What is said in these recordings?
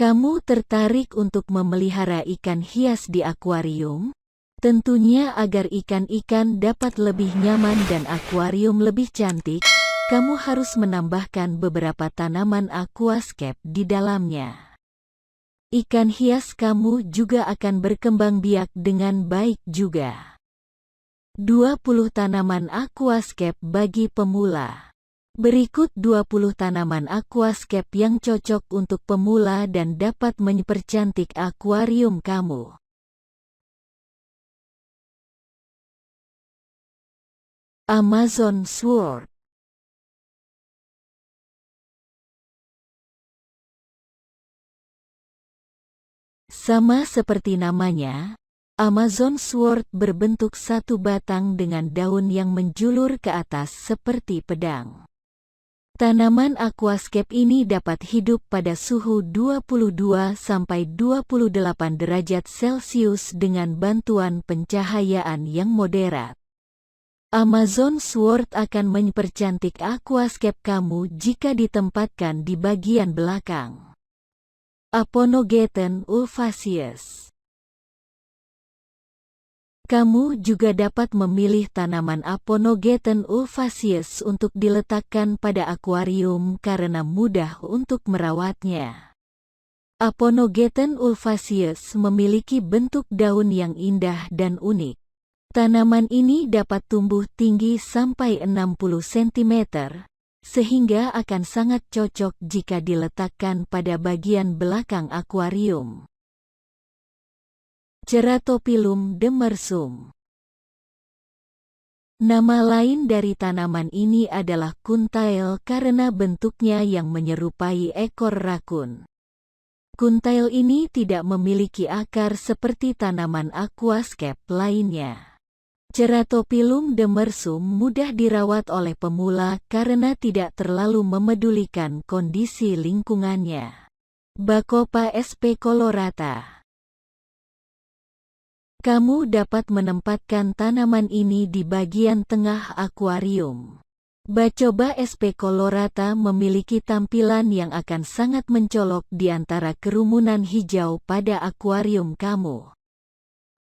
Kamu tertarik untuk memelihara ikan hias di akuarium? Tentunya agar ikan-ikan dapat lebih nyaman dan akuarium lebih cantik, kamu harus menambahkan beberapa tanaman aquascape di dalamnya. Ikan hias kamu juga akan berkembang biak dengan baik juga. 20 tanaman aquascape bagi pemula. Berikut 20 tanaman aquascape yang cocok untuk pemula dan dapat mempercantik akuarium kamu. Amazon Sword. Sama seperti namanya, Amazon Sword berbentuk satu batang dengan daun yang menjulur ke atas seperti pedang. Tanaman aquascape ini dapat hidup pada suhu 22–28 derajat Celcius dengan bantuan pencahayaan yang moderat. Amazon Sword akan mempercantik aquascape kamu jika ditempatkan di bagian belakang. Aponogeton ulvaceus. Kamu juga dapat memilih tanaman Aponogeton ulvaceus untuk diletakkan pada akuarium karena mudah untuk merawatnya. Aponogeton ulvaceus memiliki bentuk daun yang indah dan unik. Tanaman ini dapat tumbuh tinggi sampai 60 cm, sehingga akan sangat cocok jika diletakkan pada bagian belakang akuarium. Ceratophyllum demersum. Nama lain dari tanaman ini adalah kuntail karena bentuknya yang menyerupai ekor rakun. Kuntail ini tidak memiliki akar seperti tanaman aquascape lainnya. Ceratophyllum demersum mudah dirawat oleh pemula karena tidak terlalu memedulikan kondisi lingkungannya. Bacopa sp colorata. Kamu dapat menempatkan tanaman ini di bagian tengah akuarium. Bacopa sp colorata memiliki tampilan yang akan sangat mencolok di antara kerumunan hijau pada akuarium kamu.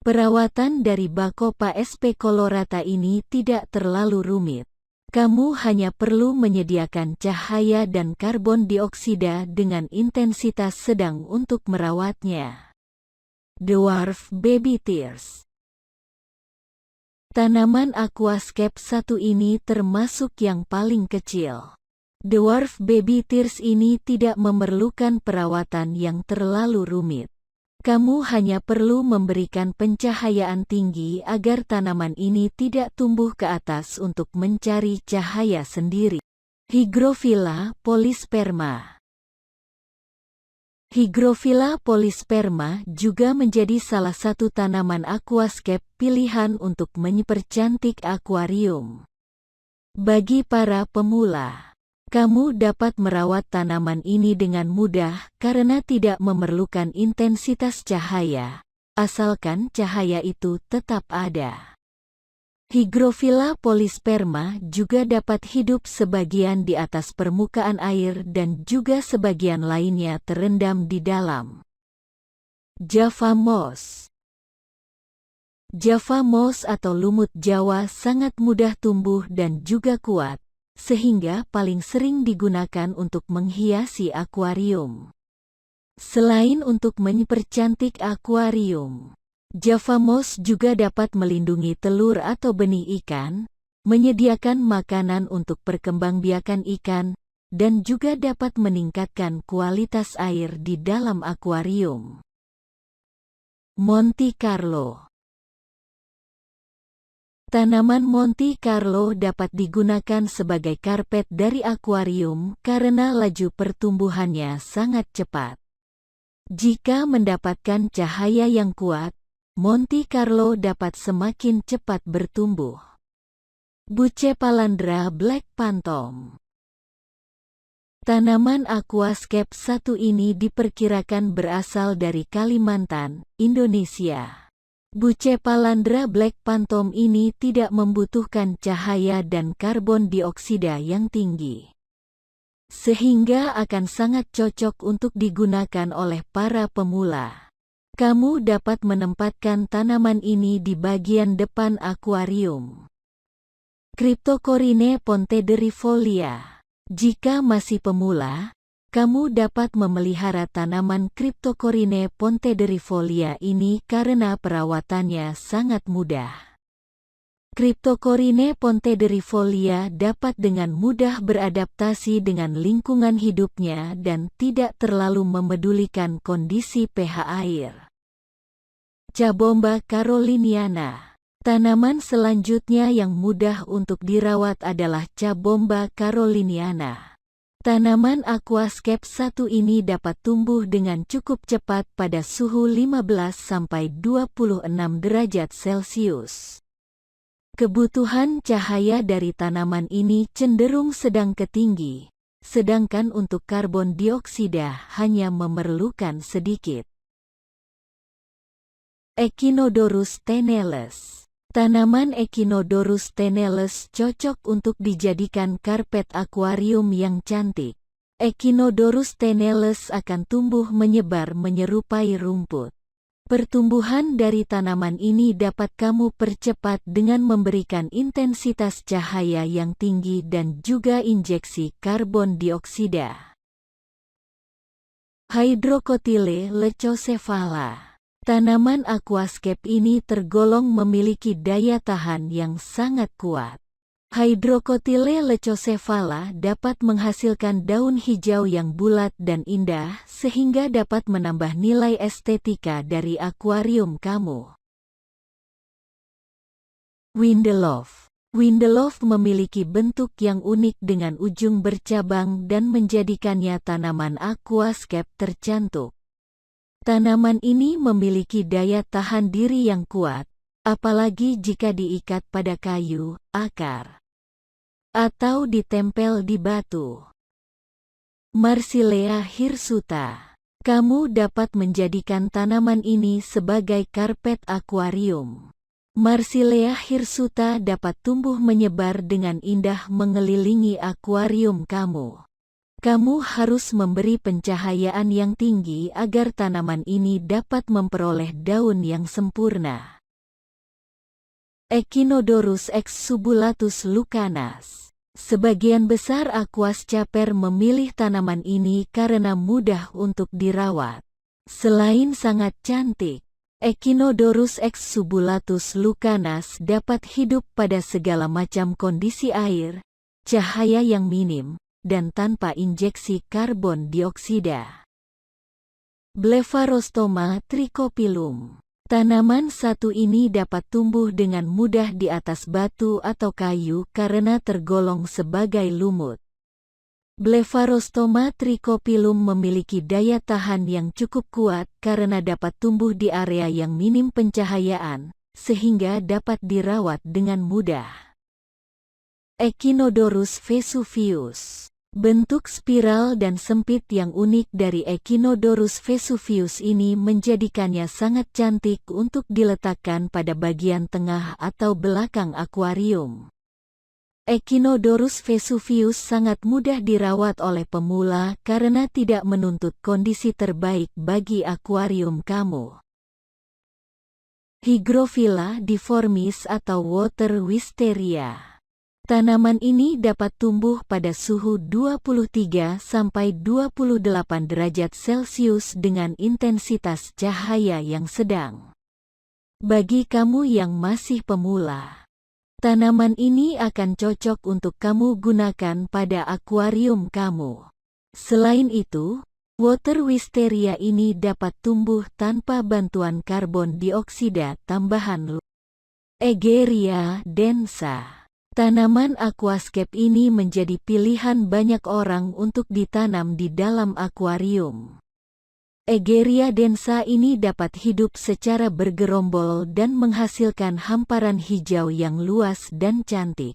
Perawatan dari Bacopa sp colorata ini tidak terlalu rumit. Kamu hanya perlu menyediakan cahaya dan karbon dioksida dengan intensitas sedang untuk merawatnya. Dwarf baby tears. Tanaman aquascape satu ini termasuk yang paling kecil. Dwarf baby tears ini tidak memerlukan perawatan yang terlalu rumit. Kamu hanya perlu memberikan pencahayaan tinggi agar tanaman ini tidak tumbuh ke atas untuk mencari cahaya sendiri. Hygrophila polysperma. Hygrophila polysperma juga menjadi salah satu tanaman aquascape pilihan untuk mempercantik akuarium. Bagi para pemula, kamu dapat merawat tanaman ini dengan mudah karena tidak memerlukan intensitas cahaya, asalkan cahaya itu tetap ada. Hygrophila polysperma juga dapat hidup sebagian di atas permukaan air dan juga sebagian lainnya terendam di dalam. Java moss. Java moss atau lumut Jawa sangat mudah tumbuh dan juga kuat, sehingga paling sering digunakan untuk menghiasi akuarium. Selain untuk mempercantik akuarium, Java moss juga dapat melindungi telur atau benih ikan, menyediakan makanan untuk perkembangbiakan ikan, dan juga dapat meningkatkan kualitas air di dalam akuarium. Monte Carlo. Tanaman Monte Carlo dapat digunakan sebagai karpet dari akuarium karena laju pertumbuhannya sangat cepat. Jika mendapatkan cahaya yang kuat, Monte Carlo dapat semakin cepat bertumbuh. Bucephalandra black phantom. Tanaman aquascape satu ini diperkirakan berasal dari Kalimantan, Indonesia. Bucephalandra black phantom ini tidak membutuhkan cahaya dan karbon dioksida yang tinggi. sehingga akan sangat cocok untuk digunakan oleh para pemula. Kamu dapat menempatkan tanaman ini di bagian depan akuarium. Cryptocoryne pontederifolia. Jika masih pemula, kamu dapat memelihara tanaman Cryptocoryne pontederifolia ini karena perawatannya sangat mudah. Cryptocoryne pontederifolia dapat dengan mudah beradaptasi dengan lingkungan hidupnya dan tidak terlalu memedulikan kondisi pH air. Cabomba caroliniana. Tanaman selanjutnya yang mudah untuk dirawat adalah Cabomba caroliniana. Tanaman aquascape 1 ini dapat tumbuh dengan cukup cepat pada suhu 15–26 derajat Celcius. Kebutuhan cahaya dari tanaman ini cenderung sedang ke tinggi, sedangkan untuk karbon dioksida hanya memerlukan sedikit. Echinodorus tenellus. Tanaman Echinodorus tenellus cocok untuk dijadikan karpet akuarium yang cantik. Echinodorus tenellus akan tumbuh menyebar menyerupai rumput. Pertumbuhan dari tanaman ini dapat kamu percepat dengan memberikan intensitas cahaya yang tinggi dan juga injeksi karbon dioksida. Hydrocotyle lechocephala. Tanaman aquascape ini tergolong memiliki daya tahan yang sangat kuat. Hydrocotyle lechocephala dapat menghasilkan daun hijau yang bulat dan indah sehingga dapat menambah nilai estetika dari akuarium kamu. Windelove. Windelove memiliki bentuk yang unik dengan ujung bercabang dan menjadikannya tanaman aquascape tercantik. Tanaman ini memiliki daya tahan diri yang kuat, apalagi jika diikat pada kayu, akar, atau ditempel di batu. Marsilea hirsuta. Kamu dapat menjadikan tanaman ini sebagai karpet akuarium. Marsilea hirsuta dapat tumbuh menyebar dengan indah mengelilingi akuarium kamu. Kamu harus memberi pencahayaan yang tinggi agar tanaman ini dapat memperoleh daun yang sempurna. Echinodorus exsubulatus lucanus. Sebagian besar aquascaper memilih tanaman ini karena mudah untuk dirawat. Selain sangat cantik, Echinodorus exsubulatus lucanus dapat hidup pada segala macam kondisi air, cahaya yang minim, dan tanpa injeksi karbon dioksida. Blepharostoma trichopilum. Tanaman satu ini dapat tumbuh dengan mudah di atas batu atau kayu karena tergolong sebagai lumut. Blepharostoma trichopilum memiliki daya tahan yang cukup kuat karena dapat tumbuh di area yang minim pencahayaan, sehingga dapat dirawat dengan mudah. Echinodorus vesuvius. Bentuk spiral dan sempit yang unik dari Echinodorus vesuvius ini menjadikannya sangat cantik untuk diletakkan pada bagian tengah atau belakang akuarium. Echinodorus vesuvius sangat mudah dirawat oleh pemula karena tidak menuntut kondisi terbaik bagi akuarium kamu. Hygrophila deformis atau water wisteria. Tanaman ini dapat tumbuh pada suhu 23–28 derajat Celcius dengan intensitas cahaya yang sedang. Bagi kamu yang masih pemula, tanaman ini akan cocok untuk kamu gunakan pada akuarium kamu. Selain itu, water wisteria ini dapat tumbuh tanpa bantuan karbon dioksida tambahan. Egeria densa. Tanaman aquascape ini menjadi pilihan banyak orang untuk ditanam di dalam akuarium. Egeria densa ini dapat hidup secara bergerombol dan menghasilkan hamparan hijau yang luas dan cantik.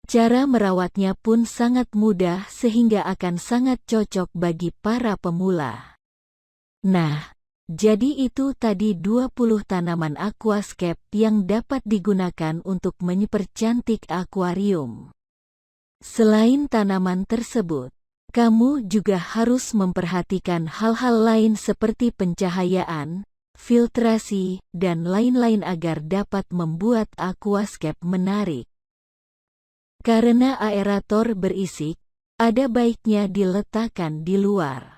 Cara merawatnya pun sangat mudah sehingga akan sangat cocok bagi para pemula. Nah, jadi itu tadi 20 tanaman aquascape yang dapat digunakan untuk mempercantik akuarium. Selain tanaman tersebut, Kamu juga harus memperhatikan hal-hal lain seperti pencahayaan, filtrasi, dan lain-lain agar dapat membuat aquascape menarik. Karena aerator berisik, ada baiknya diletakkan di luar.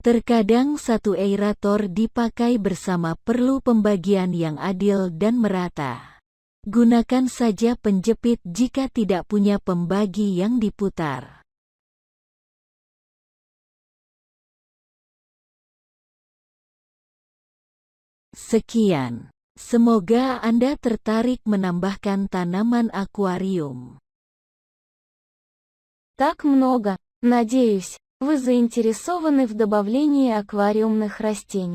Terkadang satu aerator dipakai bersama, perlu pembagian yang adil dan merata. Gunakan saja penjepit jika tidak punya pembagi yang diputar. Sekian. Semoga Anda tertarik menambahkan tanaman akuarium. Так много. Надеюсь, вы заинтересованы в добавлении аквариумных растений.